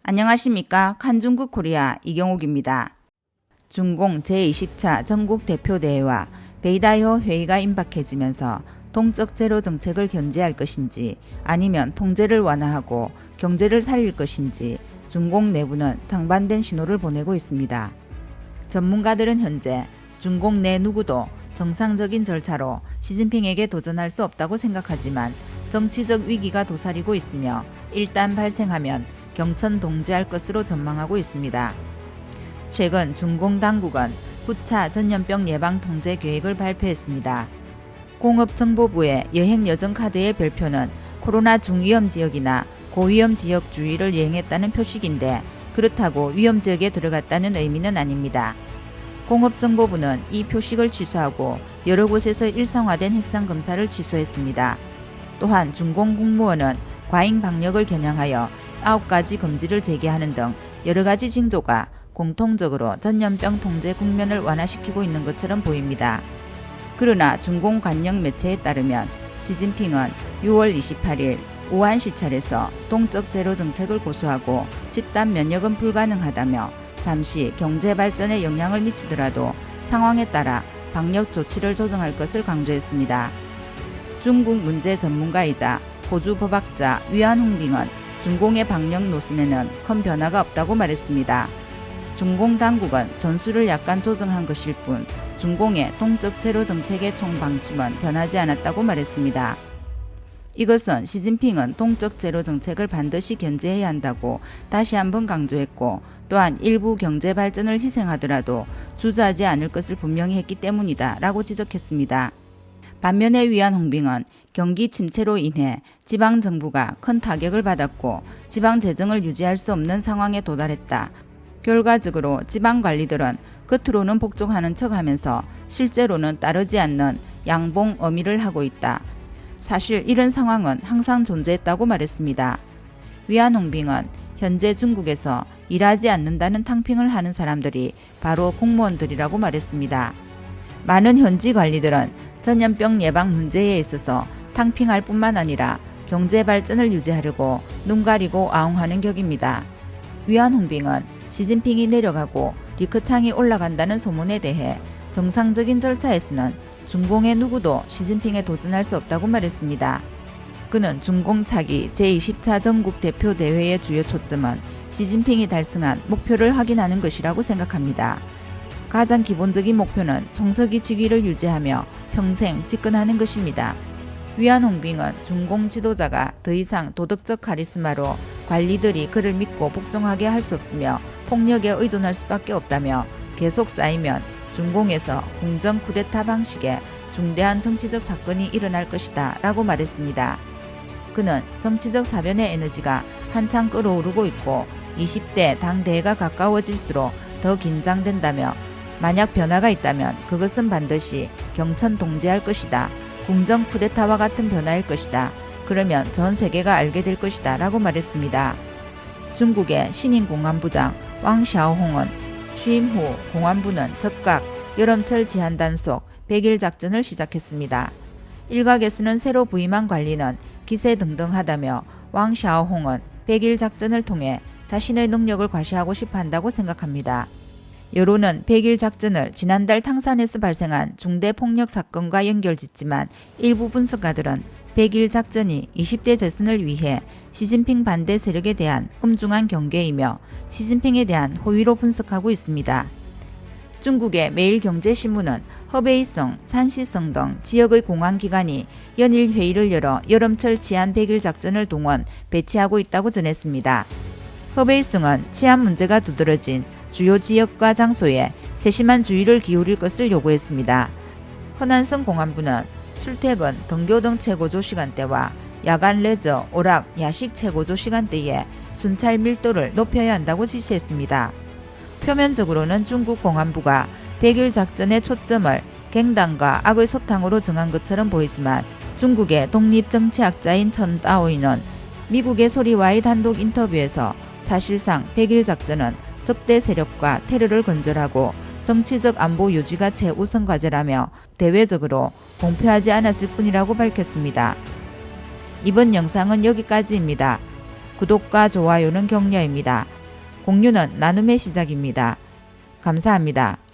안녕하십니까. 칸중국 코리아 이경옥입니다. 중공 제20차 전국대표대회와 베이다효 회의가 임박해지면서 동적 제로 정책을 견제할 것인지 아니면 통제를 완화하고 경제를 살릴 것인지 중공 내부는 상반된 신호를 보내고 있습니다. 전문가들은 현재 중공 내 누구도 정상적인 절차로 시진핑에게 도전할 수 없다고 생각하지만 정치적 위기가 도사리고 있으며 일단 발생하면 경천 동지할 것으로 전망하고 있습니다. 최근 중공 당국은 9차 전염병 예방 통제 계획을 발표했습니다. 공업정보부의 여행 여정 카드의 별표는 코로나 중위험 지역이나 고위험 지역 주의를 여행했다는 표식인데 그렇다고 위험 지역에 들어갔다는 의미는 아닙니다. 공업정보부는 이 표식을 취소하고 여러 곳에서 일상화된 핵상 검사를 취소했습니다. 또한 중공 국무원은 과잉 방역을 겨냥하여 9가지 금지를 제기하는 등 여러 가지 징조가 공통적으로 전염병 통제 국면을 완화시키고 있는 것처럼 보입니다. 그러나 중공 관영 매체에 따르면 시진핑은 6월 28일 우한 시찰에서 동적 제로 정책을 고수하고 집단 면역은 불가능하다며 잠시 경제 발전에 영향을 미치더라도 상황에 따라 방역 조치를 조정할 것을 강조했습니다. 중국 문제 전문가이자 호주 법학자 위안홍빙은 중공의 방역 노선에는 큰 변화가 없다고 말했습니다. 중공 당국은 전술을 약간 조정한 것일 뿐 중공의 동적 제로 정책의 총 방침은 변하지 않았다고 말했습니다. 이것은 시진핑은 동적 제로 정책을 반드시 견제해야 한다고 다시 한번 강조했고 또한 일부 경제 발전을 희생하더라도 주저하지 않을 것을 분명히 했기 때문이다 라고 지적했습니다. 반면에 위안홍빙은 경기 침체로 인해 지방정부가 큰 타격을 받았고 지방재정을 유지할 수 없는 상황에 도달했다. 결과적으로 지방관리들은 겉으로는 복종하는 척하면서 실제로는 따르지 않는 양봉 어미를 하고 있다. 사실 이런 상황은 항상 존재했다고 말했습니다. 위안홍빙은 현재 중국에서 일하지 않는다는 탕핑을 하는 사람들이 바로 공무원들이라고 말했습니다. 많은 현지 관리들은 전염병 예방 문제에 있어서 탕핑할 뿐만 아니라 경제 발전을 유지하려고 눈 가리고 아웅하는 격입니다. 위안홍빙은 시진핑이 내려가고 리커창이 올라간다는 소문에 대해 정상적인 절차에서는 중공의 누구도 시진핑에 도전할 수 없다고 말했습니다. 그는 중공 차기 제20차 전국 대표 대회의 주요 초점은 시진핑이 달성한 목표를 확인하는 것이라고 생각합니다. 가장 기본적인 목표는 총서기 직위를 유지하며 평생 집권하는 것입니다. 위안홍빙은 중공 지도자가 더 이상 도덕적 카리스마로 관리들이 그를 믿고 복종하게 할 수 없으며 폭력에 의존할 수밖에 없다며 계속 쌓이면 중공에서 궁정 쿠데타 방식의 중대한 정치적 사건이 일어날 것이다 라고 말했습니다. 그는 정치적 사변의 에너지가 한창 끌어오르고 있고 20대 당대회가 가까워질수록 더 긴장된다며 만약 변화가 있다면 그것은 반드시 경천 동지할 것이다. 궁정 쿠데타와 같은 변화일 것이다. 그러면 전 세계가 알게 될 것이다 라고 말했습니다. 중국의 신인 공안부장 왕샤오홍은 취임 후 공안부는 즉각 여름철 지한 단속 100일 작전을 시작했습니다. 일각에서는 새로 부임한 관리는 기세등등하다며 왕샤오홍은 100일 작전을 통해 자신의 능력을 과시하고 싶어 한다고 생각합니다. 여론은 100일 작전을 지난달 탕산에서 발생한 중대 폭력 사건과 연결짓지만 일부 분석가들은 100일 작전이 20대 재선을 위해 시진핑 반대 세력에 대한 엄중한 경계이며 시진핑에 대한 호의로 분석하고 있습니다. 중국의 매일경제신문은 허베이성, 산시성 등 지역의 공안기관이 연일 회의를 열어 여름철 치안 100일 작전을 동원, 배치하고 있다고 전했습니다. 허베이성은 치안 문제가 두드러진 주요 지역과 장소에 세심한 주의를 기울일 것을 요구했습니다. 허난성 공안부는 출퇴근, 등교 등 최고조 시간대와 야간 레저, 오락, 야식 최고조 시간대에 순찰 밀도를 높여야 한다고 지시했습니다. 표면적으로는 중국 공안부가 100일 작전의 초점을 갱단과 악의 소탕으로 정한 것처럼 보이지만 중국의 독립정치학자인 천 따오이는 미국의 소리와의 단독 인터뷰에서 사실상 100일 작전은 적대 세력과 테러를 근절하고 정치적 안보 유지가 최우선 과제라며 대외적으로 공표하지 않았을 뿐이라고 밝혔습니다. 이번 영상은 여기까지입니다. 구독과 좋아요는 격려입니다. 공유는 나눔의 시작입니다. 감사합니다.